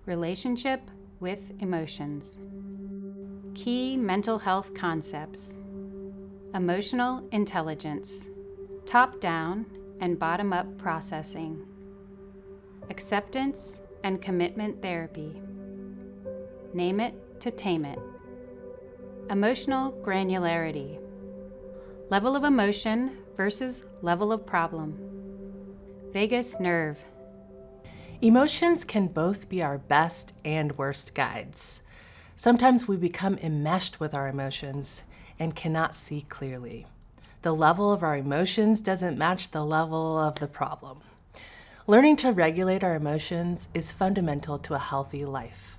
Relationship with emotions. Key mental health concepts. Emotional intelligence. Top-down and bottom-up processing. Acceptance and commitment therapy. Name it to tame it. Emotional granularity. Level of emotion versus level of problem. Vagus nerve. Emotions can both be our best and worst guides. Sometimes we become enmeshed with our emotions and cannot see clearly. The level of our emotions doesn't match the level of the problem. Learning to regulate our emotions is fundamental to a healthy life.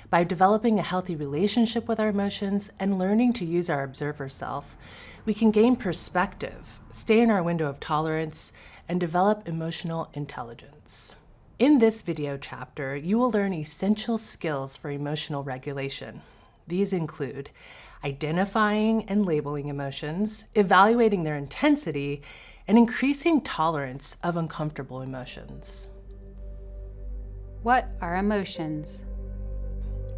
By developing a healthy relationship with our emotions and learning to use our observer self, we can gain perspective, stay in our window of tolerance, and develop emotional intelligence. In this video chapter, you will learn essential skills for emotional regulation. These include identifying and labeling emotions, evaluating their intensity, and increasing tolerance of uncomfortable emotions. What are emotions?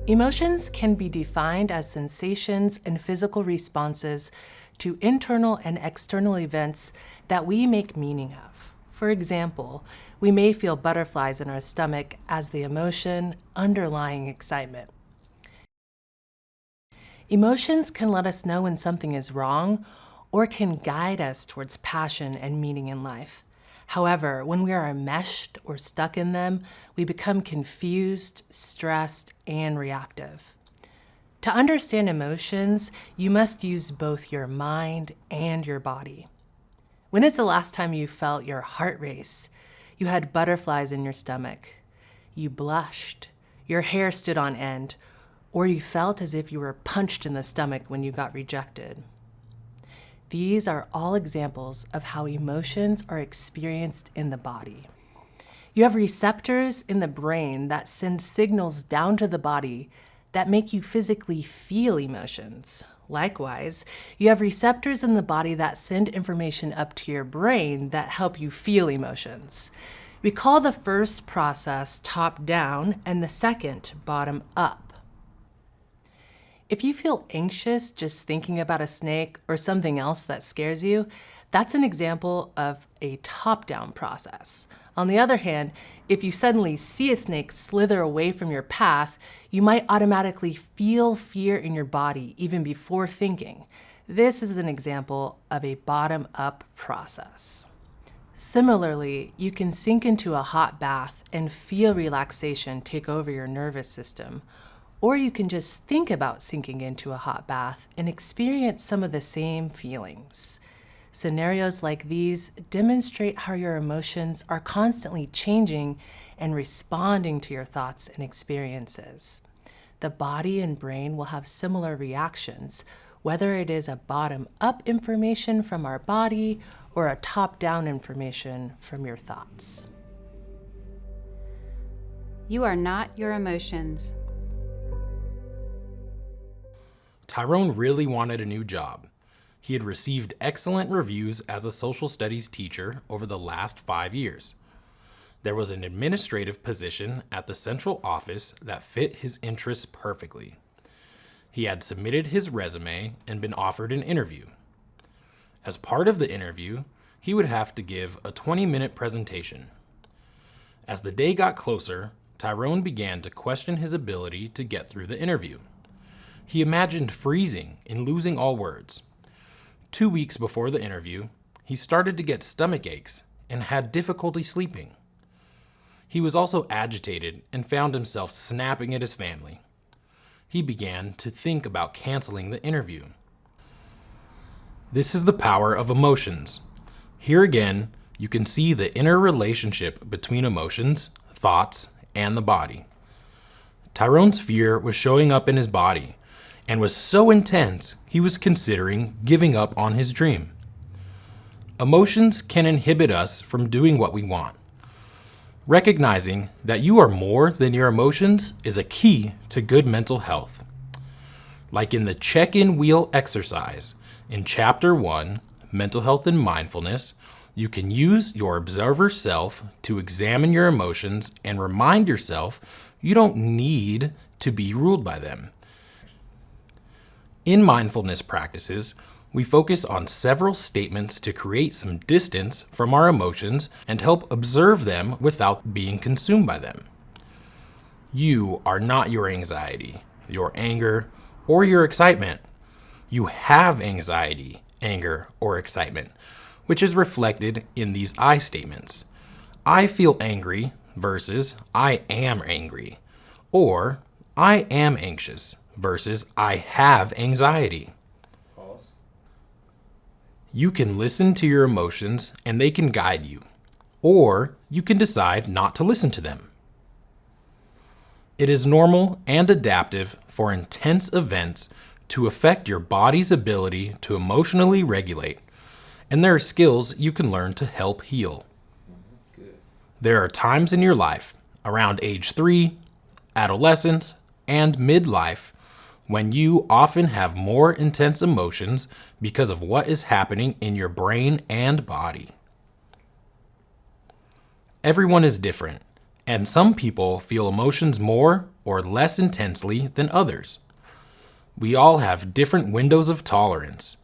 Emotions can be defined as sensations and physical responses to internal and external events that we make meaning of. For example, we may feel butterflies in our stomach as the emotion underlying excitement. Emotions can let us know when something is wrong or can guide us towards passion and meaning in life. However, when we are enmeshed or stuck in them, we become confused, stressed, and reactive. To understand emotions, you must use both your mind and your body. When is the last time you felt your heart race? You had butterflies in your stomach. You blushed. Your hair stood on end. Or you felt as if you were punched in the stomach when you got rejected. These are all examples of how emotions are experienced in the body. You have receptors in the brain that send signals down to the body that make you physically feel emotions. Likewise, you have receptors in the body that send information up to your brain that help you feel emotions. We call the first process top-down and the second bottom-up. If you feel anxious just thinking about a snake or something else that scares you, that's an example of a top-down process. On the other hand, if you suddenly see a snake slither away from your path, you might automatically feel fear in your body even before thinking. This is an example of a bottom-up process. Similarly, you can sink into a hot bath and feel relaxation take over your nervous system. Or you can just think about sinking into a hot bath and experience some of the same feelings. Scenarios like these demonstrate how your emotions are constantly changing and responding to your thoughts and experiences. The body and brain will have similar reactions, whether it is a bottom-up information from our body or a top-down information from your thoughts. You are not your emotions. Tyrone really wanted a new job. He had received excellent reviews as a social studies teacher over the last 5 years. There was an administrative position at the central office that fit his interests perfectly. He had submitted his resume and been offered an interview. As part of the interview, he would have to give a 20-minute presentation. As the day got closer, Tyrone began to question his ability to get through the interview. He imagined freezing and losing all words. 2 weeks before the interview, he started to get stomach aches and had difficulty sleeping. He was also agitated and found himself snapping at his family. He began to think about canceling the interview. This is the power of emotions. Here again, you can see the inner relationship between emotions, thoughts, and the body. Tyrone's fear was showing up in his body and was so intense he was considering giving up on his dream. Emotions can inhibit us from doing what we want. Recognizing that you are more than your emotions is a key to good mental health. Like in the check-in wheel exercise in Chapter 1, Mental Health and Mindfulness, you can use your observer self to examine your emotions and remind yourself You don't need to be ruled by them. In mindfulness practices, we focus on several statements to create some distance from our emotions and help observe them without being consumed by them. You are not your anxiety, your anger, or your excitement. You have anxiety, anger, or excitement, which is reflected in these I statements. I feel angry versus I am angry, or I am anxious versus I have anxiety. Pause. You can listen to your emotions and they can guide you, or you can decide not to listen to them. It is normal and adaptive for intense events to affect your body's ability to emotionally regulate, and there are skills you can learn to help heal. Good. There are times in your life, around age 3, adolescence, and midlife, when you often have more intense emotions because of what is happening in your brain and body. Everyone is different, and some people feel emotions more or less intensely than others. We all have different windows of tolerance.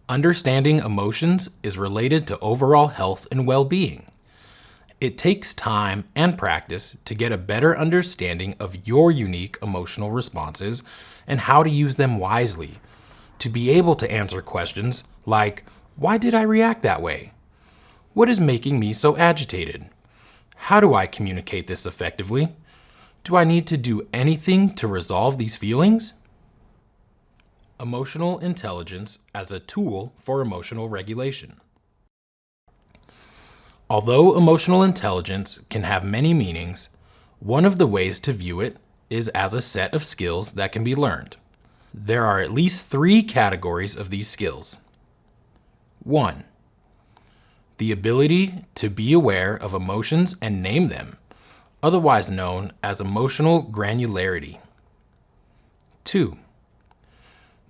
Understanding emotions is related to overall health and well-being. It takes time and practice to get a better understanding of your unique emotional responses and how to use them wisely, to be able to answer questions like, why did I react that way? What is making me so agitated? How do I communicate this effectively? Do I need to do anything to resolve these feelings? Emotional intelligence as a tool for emotional regulation. Although emotional intelligence can have many meanings, one of the ways to view it is as a set of skills that can be learned. There are at least 3 categories of these skills. 1. The ability to be aware of emotions and name them, otherwise known as emotional granularity. 2.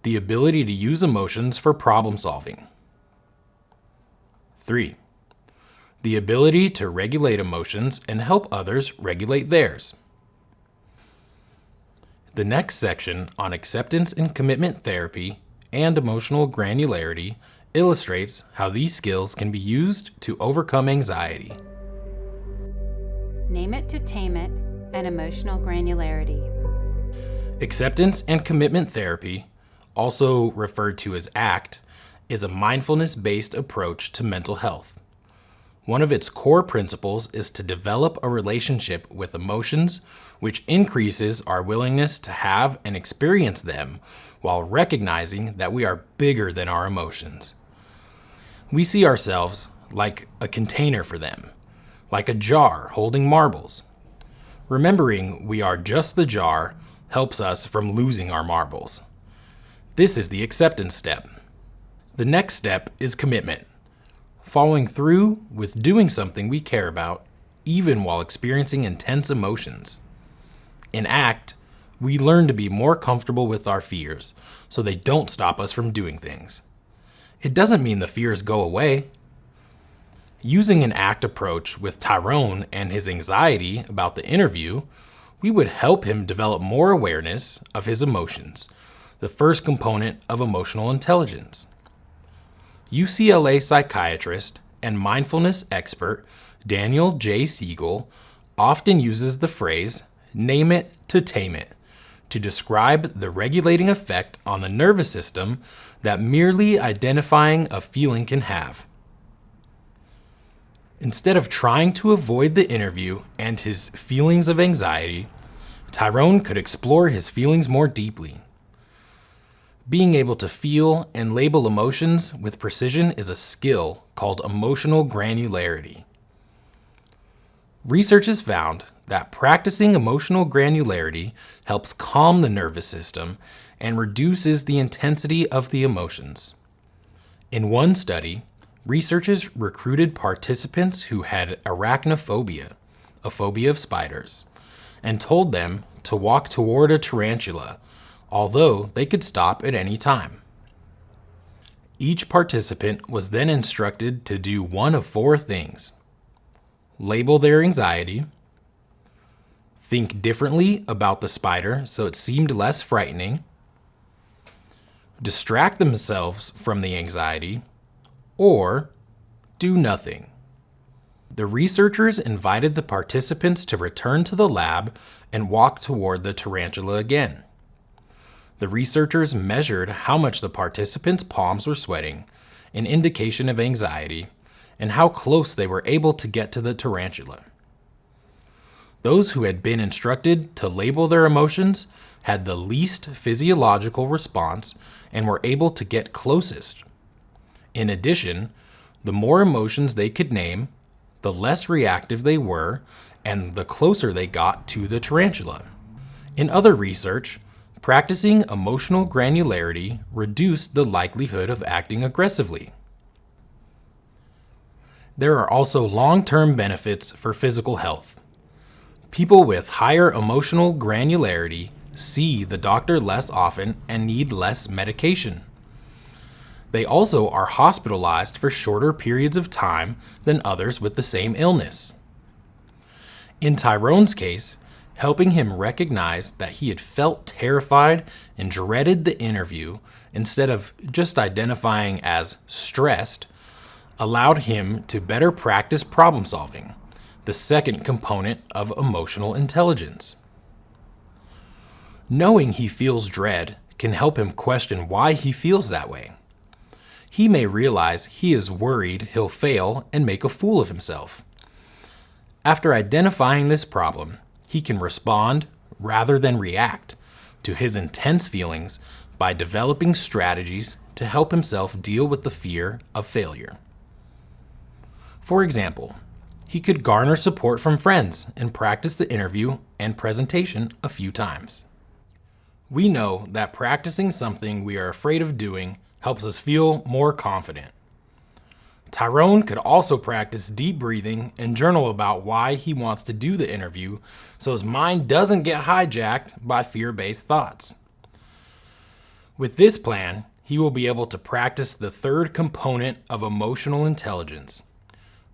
The ability to use emotions for problem solving. 3. The ability to regulate emotions and help others regulate theirs. The next section on acceptance and commitment therapy and emotional granularity illustrates how these skills can be used to overcome anxiety. Name it to tame it, and emotional granularity. Acceptance and commitment therapy, also referred to as ACT, is a mindfulness-based approach to mental health. One of its core principles is to develop a relationship with emotions, which increases our willingness to have and experience them while recognizing that we are bigger than our emotions. We see ourselves like a container for them, like a jar holding marbles. Remembering we are just the jar helps us from losing our marbles. This is the acceptance step. The next step is commitment, following through with doing something we care about, even while experiencing intense emotions. In ACT, we learn to be more comfortable with our fears so they don't stop us from doing things. It doesn't mean the fears go away. Using an ACT approach with Tyrone and his anxiety about the interview, we would help him develop more awareness of his emotions, the first component of emotional intelligence. UCLA psychiatrist and mindfulness expert Daniel J. Siegel often uses the phrase, name it to tame it, to describe the regulating effect on the nervous system that merely identifying a feeling can have. Instead of trying to avoid the interview and his feelings of anxiety, Tyrone could explore his feelings more deeply. Being able to feel and label emotions with precision is a skill called emotional granularity. Research has found that practicing emotional granularity helps calm the nervous system and reduces the intensity of the emotions. In one study, researchers recruited participants who had arachnophobia, a phobia of spiders, and told them to walk toward a tarantula, although they could stop at any time. Each participant was then instructed to do one of 4 things: label their anxiety, think differently about the spider so it seemed less frightening, distract themselves from the anxiety, or do nothing. The researchers invited the participants to return to the lab and walk toward the tarantula again. The researchers measured how much the participants' palms were sweating, an indication of anxiety, and how close they were able to get to the tarantula. Those who had been instructed to label their emotions had the least physiological response and were able to get closest. In addition, the more emotions they could name, the less reactive they were, and the closer they got to the tarantula. In other research, practicing emotional granularity reduced the likelihood of acting aggressively. There are also long-term benefits for physical health. People with higher emotional granularity see the doctor less often and need less medication. They also are hospitalized for shorter periods of time than others with the same illness. In Tyrone's case, helping him recognize that he had felt terrified and dreaded the interview instead of just identifying as stressed allowed him to better practice problem solving, the second component of emotional intelligence. Knowing he feels dread can help him question why he feels that way. He may realize he is worried he'll fail and make a fool of himself. After identifying this problem, he can respond rather than react to his intense feelings by developing strategies to help himself deal with the fear of failure. For example, he could garner support from friends and practice the interview and presentation a few times. We know that practicing something we are afraid of doing helps us feel more confident. Tyrone could also practice deep breathing and journal about why he wants to do the interview so his mind doesn't get hijacked by fear-based thoughts. With this plan, he will be able to practice the third component of emotional intelligence,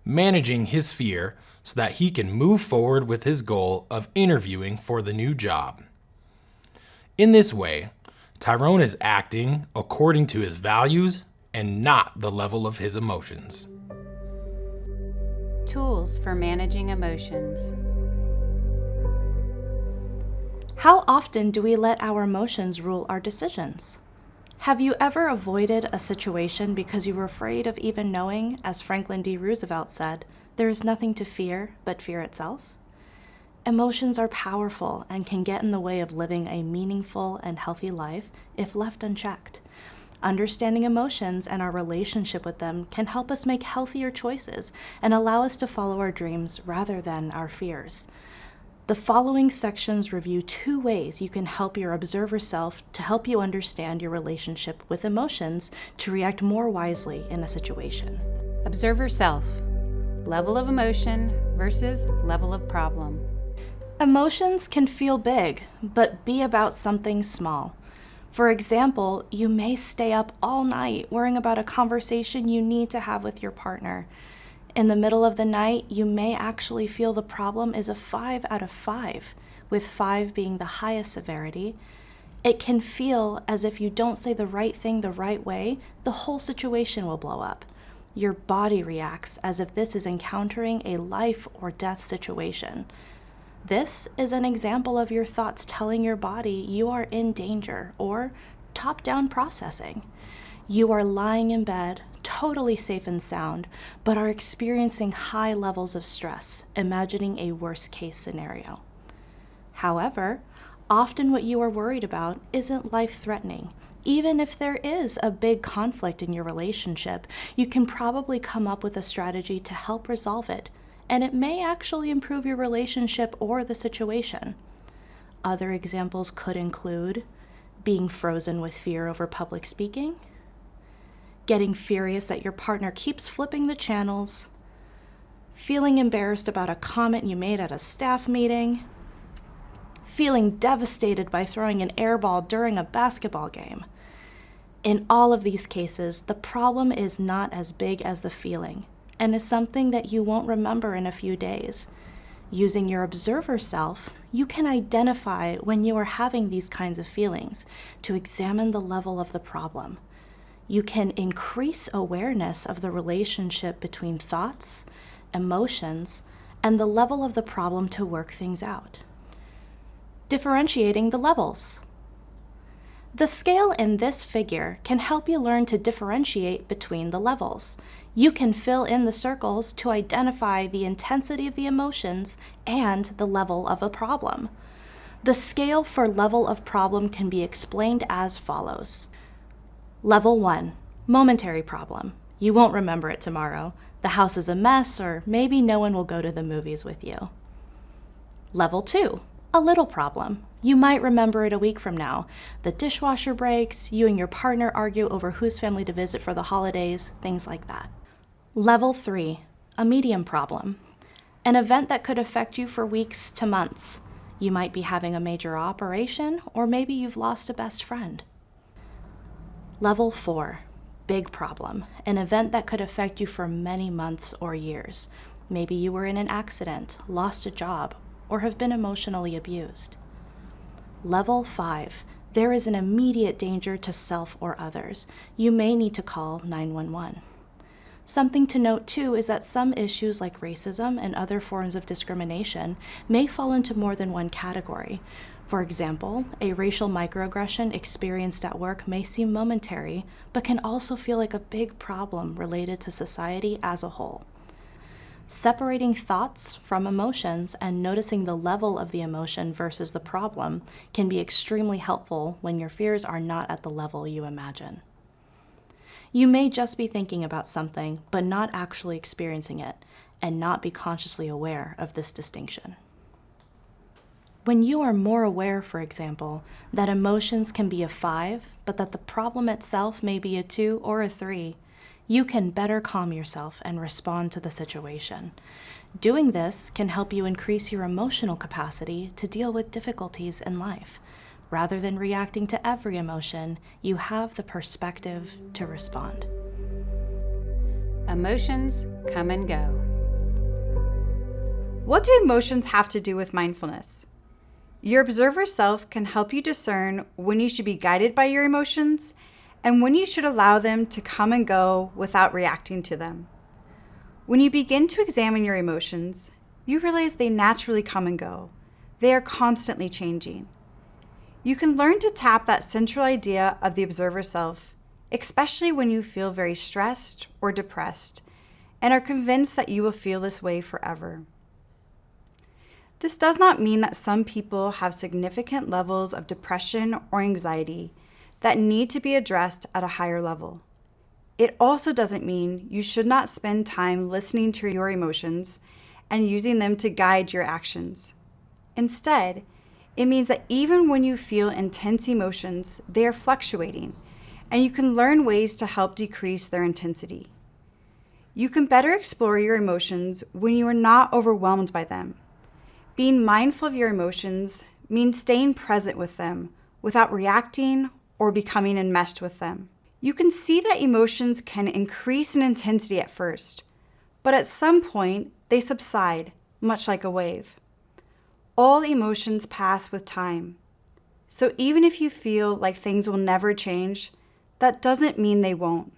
managing his fear so that he can move forward with his goal of interviewing for the new job. In this way, Tyrone is acting according to his values and not the level of his emotions. Tools for managing emotions. How often do we let our emotions rule our decisions? Have you ever avoided a situation because you were afraid of even knowing, as Franklin D. Roosevelt said, there is nothing to fear but fear itself? Emotions are powerful and can get in the way of living a meaningful and healthy life if left unchecked. Understanding emotions and our relationship with them can help us make healthier choices and allow us to follow our dreams rather than our fears. The following sections review 2 ways you can help your observer self to help you understand your relationship with emotions to react more wisely in a situation. Observer self. Level of emotion versus level of problem. Emotions can feel big, but be about something small. For example, you may stay up all night worrying about a conversation you need to have with your partner. In the middle of the night, you may actually feel the problem is a 5 out of 5, with 5 being the highest severity. It can feel as if you don't say the right thing the right way, the whole situation will blow up. Your body reacts as if this is encountering a life or death situation. This is an example of your thoughts telling your body you are in danger, or top-down processing. You are lying in bed, totally safe and sound, but are experiencing high levels of stress, imagining a worst-case scenario. However, often what you are worried about isn't life-threatening. Even if there is a big conflict in your relationship, you can probably come up with a strategy to help resolve it, and it may actually improve your relationship or the situation. Other examples could include being frozen with fear over public speaking, getting furious that your partner keeps flipping the channels, feeling embarrassed about a comment you made at a staff meeting, feeling devastated by throwing an air ball during a basketball game. In all of these cases, the problem is not as big as the feeling, and is something that you won't remember in a few days. Using your observer self, you can identify when you are having these kinds of feelings to examine the level of the problem. You can increase awareness of the relationship between thoughts, emotions, and the level of the problem to work things out. Differentiating the levels. The scale in this figure can help you learn to differentiate between the levels. You can fill in the circles to identify the intensity of the emotions and the level of a problem. The scale for level of problem can be explained as follows. Level 1, momentary problem. You won't remember it tomorrow. The house is a mess, or maybe no one will go to the movies with you. Level 2, a little problem. You might remember it a week from now. The dishwasher breaks, you and your partner argue over whose family to visit for the holidays, things like that. Level 3, a medium problem. An event that could affect you for weeks to months. You might be having a major operation, or maybe you've lost a best friend. Level 4, big problem. An event that could affect you for many months or years. Maybe you were in an accident, lost a job, or have been emotionally abused. Level 5, there is an immediate danger to self or others. You may need to call 911. Something to note too is that some issues like racism and other forms of discrimination may fall into more than one category. For example, a racial microaggression experienced at work may seem momentary, but can also feel like a big problem related to society as a whole. Separating thoughts from emotions and noticing the level of the emotion versus the problem can be extremely helpful when your fears are not at the level you imagine. You may just be thinking about something, but not actually experiencing it, and not be consciously aware of this distinction. When you are more aware, for example, that emotions can be a 5, but that the problem itself may be a 2 or a 3, you can better calm yourself and respond to the situation. Doing this can help you increase your emotional capacity to deal with difficulties in life. Rather than reacting to every emotion, you have the perspective to respond. Emotions come and go. What do emotions have to do with mindfulness? Your observer self can help you discern when you should be guided by your emotions and when you should allow them to come and go without reacting to them. When you begin to examine your emotions, you realize they naturally come and go. They are constantly changing. You can learn to tap that central idea of the observer self, especially when you feel very stressed or depressed and are convinced that you will feel this way forever. This does not mean that some people have significant levels of depression or anxiety that need to be addressed at a higher level. It also doesn't mean you should not spend time listening to your emotions and using them to guide your actions. Instead, it means that even when you feel intense emotions, they are fluctuating, and you can learn ways to help decrease their intensity. You can better explore your emotions when you are not overwhelmed by them. Being mindful of your emotions means staying present with them without reacting or becoming enmeshed with them. You can see that emotions can increase in intensity at first, but at some point they subside, much like a wave. All emotions pass with time. So even if you feel like things will never change, that doesn't mean they won't.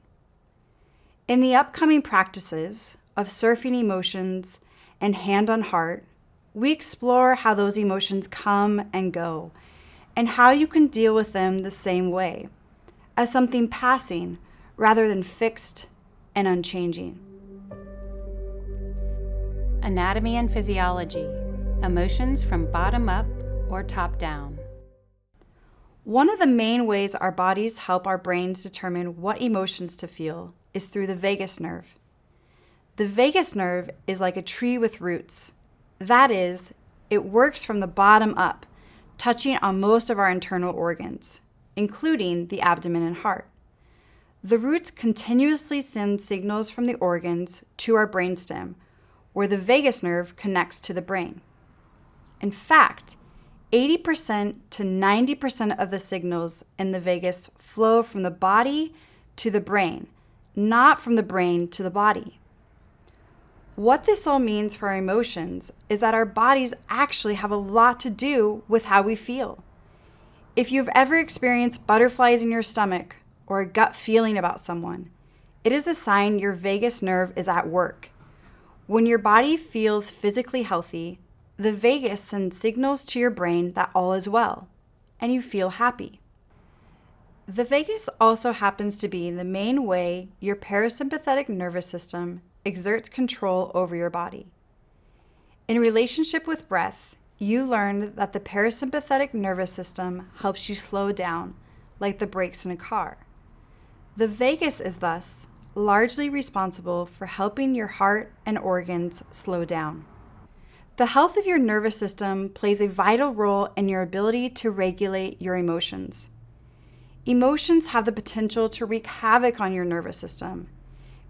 In the upcoming practices of surfing emotions and hand on heart, we explore how those emotions come and go, and how you can deal with them the same way, as something passing rather than fixed and unchanging. Anatomy and physiology. Emotions from bottom up or top down. One of the main ways our bodies help our brains determine what emotions to feel is through the vagus nerve. The vagus nerve is like a tree with roots. That is, it works from the bottom up, touching on most of our internal organs, including the abdomen and heart. The roots continuously send signals from the organs to our brainstem, where the vagus nerve connects to the brain. In fact, 80% to 90% of the signals in the vagus flow from the body to the brain, not from the brain to the body. What this all means for our emotions is that our bodies actually have a lot to do with how we feel. If you've ever experienced butterflies in your stomach or a gut feeling about someone, it is a sign your vagus nerve is at work. When your body feels physically healthy, the vagus sends signals to your brain that all is well, and you feel happy. The vagus also happens to be the main way your parasympathetic nervous system exerts control over your body. In relationship with breath, you learned that the parasympathetic nervous system helps you slow down, like the brakes in a car. The vagus is thus largely responsible for helping your heart and organs slow down. The health of your nervous system plays a vital role in your ability to regulate your emotions. Emotions have the potential to wreak havoc on your nervous system.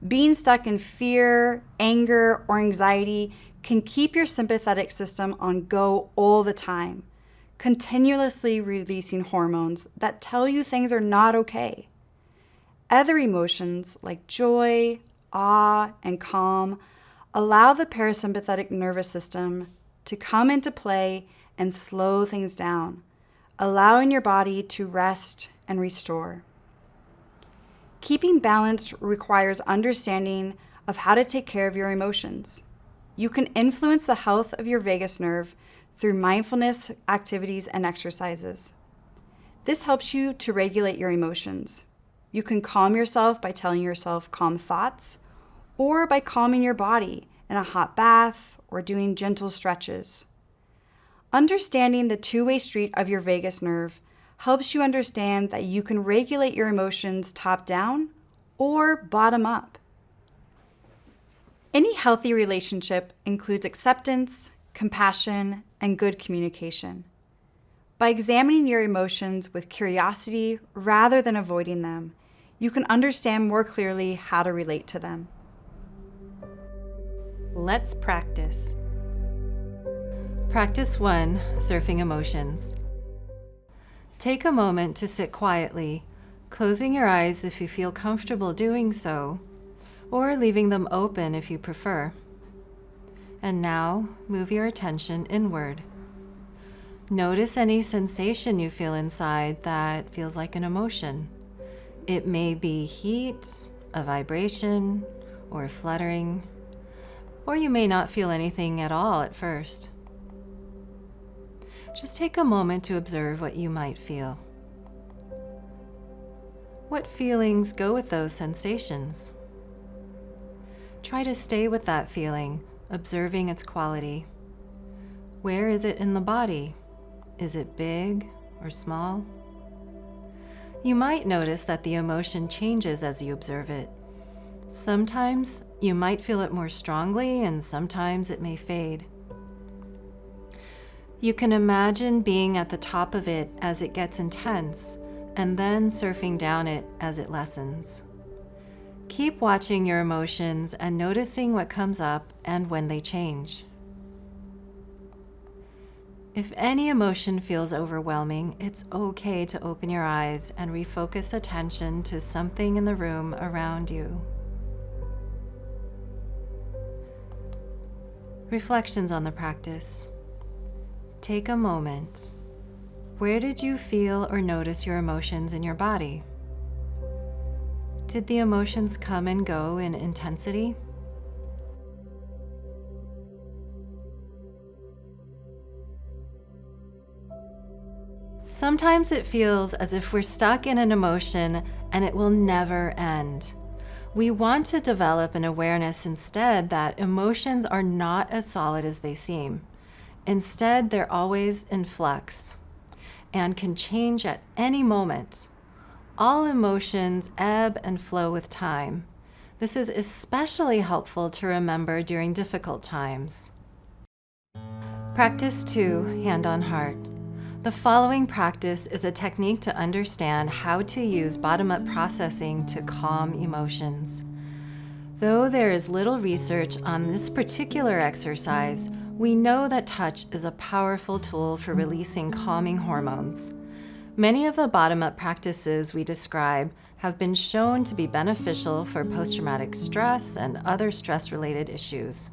Being stuck in fear, anger, or anxiety can keep your sympathetic system on go all the time, continuously releasing hormones that tell you things are not okay. Other emotions like joy, awe, and calm allow the parasympathetic nervous system to come into play and slow things down, allowing your body to rest and restore. Keeping balanced requires understanding of how to take care of your emotions. You can influence the health of your vagus nerve through mindfulness activities and exercises. This helps you to regulate your emotions. You can calm yourself by telling yourself calm thoughts, or by calming your body in a hot bath or doing gentle stretches. Understanding the two-way street of your vagus nerve helps you understand that you can regulate your emotions top down or bottom up. Any healthy relationship includes acceptance, compassion, and good communication. By examining your emotions with curiosity rather than avoiding them, you can understand more clearly how to relate to them. Let's practice. Practice 1, surfing emotions. Take a moment to sit quietly, closing your eyes if you feel comfortable doing so, or leaving them open if you prefer. And now, move your attention inward. Notice any sensation you feel inside that feels like an emotion. It may be heat, a vibration, or fluttering, or you may not feel anything at all at first. Just take a moment to observe what you might feel. What feelings go with those sensations? Try to stay with that feeling, observing its quality. Where is it in the body? Is it big or small? You might notice that the emotion changes as you observe it. Sometimes you might feel it more strongly, and sometimes it may fade. You can imagine being at the top of it as it gets intense, and then surfing down it as it lessens. Keep watching your emotions and noticing what comes up and when they change. If any emotion feels overwhelming, it's okay to open your eyes and refocus attention to something in the room around you. Reflections on the practice. Take a moment. Where did you feel or notice your emotions in your body? Did the emotions come and go in intensity? Sometimes it feels as if we're stuck in an emotion and it will never end. We want to develop an awareness instead that emotions are not as solid as they seem. Instead, they're always in flux and can change at any moment. All emotions ebb and flow with time. This is especially helpful to remember during difficult times. Practice 2, hand on heart. The following practice is a technique to understand how to use bottom-up processing to calm emotions. Though there is little research on this particular exercise, we know that touch is a powerful tool for releasing calming hormones. Many of the bottom-up practices we describe have been shown to be beneficial for post-traumatic stress and other stress-related issues.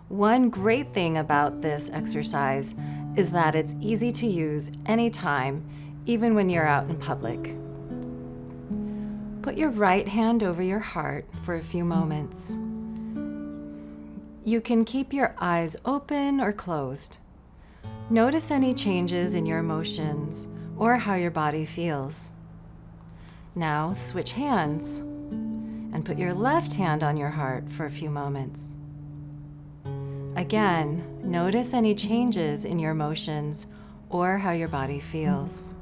One great thing about this exercise is that it's easy to use anytime, even when you're out in public. Put your right hand over your heart for a few moments. You can keep your eyes open or closed. Notice any changes in your emotions or how your body feels. Now switch hands and put your left hand on your heart for a few moments. Again, notice any changes in your emotions or how your body feels.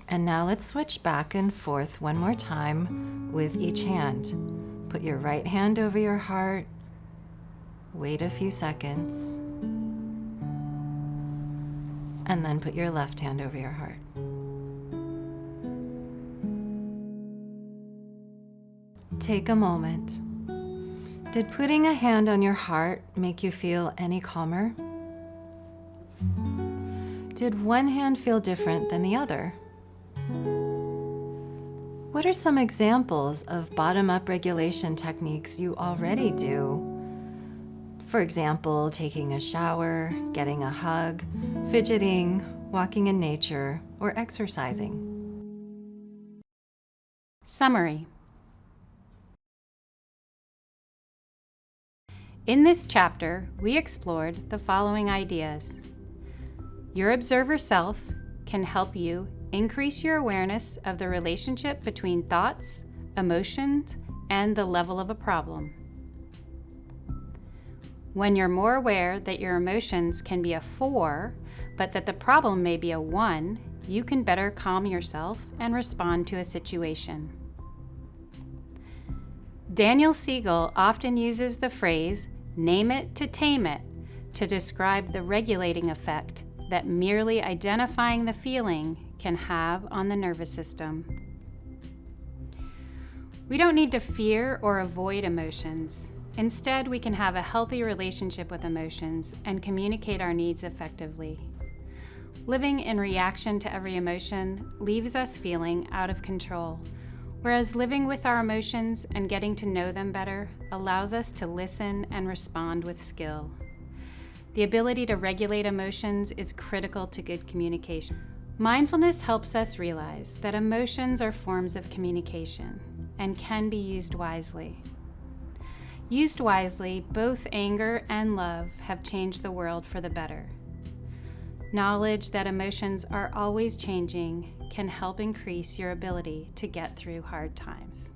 And now let's switch back and forth one more time with each hand. Put your right hand over your heart. Wait a few seconds. And then put your left hand over your heart. Take a moment. Did putting a hand on your heart make you feel any calmer? Did one hand feel different than the other? What are some examples of bottom-up regulation techniques you already do? For example, taking a shower, getting a hug, fidgeting, walking in nature, or exercising. Summary. In this chapter, we explored the following ideas. Your observer self can help you increase your awareness of the relationship between thoughts, emotions, and the level of a problem. When you're more aware that your emotions can be a 4, but that the problem may be a 1, you can better calm yourself and respond to a situation. Daniel Siegel often uses the phrase, "name it to tame it," to describe the regulating effect that merely identifying the feeling can have on the nervous system. We don't need to fear or avoid emotions. Instead, we can have a healthy relationship with emotions and communicate our needs effectively. Living in reaction to every emotion leaves us feeling out of control, whereas living with our emotions and getting to know them better allows us to listen and respond with skill. The ability to regulate emotions is critical to good communication. Mindfulness helps us realize that emotions are forms of communication and can be used wisely. Used wisely, both anger and love have changed the world for the better. Knowledge that emotions are always changing can help increase your ability to get through hard times.